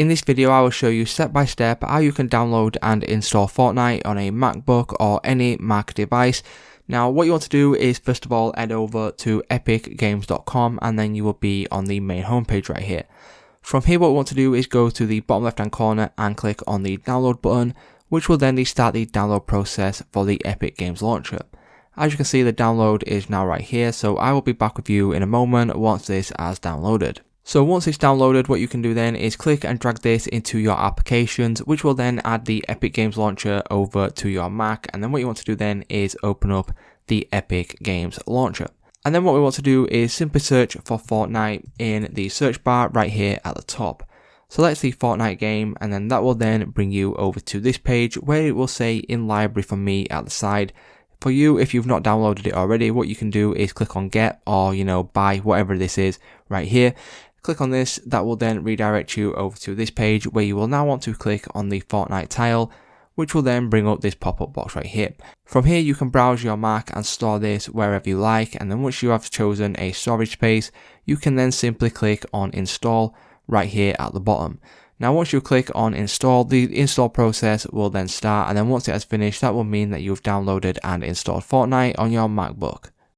In this video I will show you step by step how you can download and install Fortnite on a MacBook or any Mac device. Now what you want to do is first of all head over to epicgames.com and then you will be on the main homepage right here. From here what we want to do is go to the bottom left hand corner and click on the download button, which will then start the download process for the Epic Games launcher. As you can see, the download is now right here, so I will be back with you in a moment once this has downloaded. So once it's downloaded, what you can do then is click and drag this into your applications, which will then add the Epic Games launcher over to your Mac. And then what you want to do then is open up the Epic Games launcher. And then what we want to do is simply search for Fortnite in the search bar right here at the top. Select the Fortnite game and then that will then bring you over to this page where it will say in library for me at the side. For you, if you've not downloaded it already, what you can do is click on get or buy, whatever this is right here. Click on this, that will then redirect you over to this page where you will now want to click on the Fortnite tile, which will then bring up this pop-up box right here. From here you can browse your Mac and store this wherever you like, and then once you have chosen a storage space, you can then simply click on install right here at the bottom. Now once you click on install, the install process will then start, and then once it has finished, that will mean that you've downloaded and installed Fortnite on your MacBook.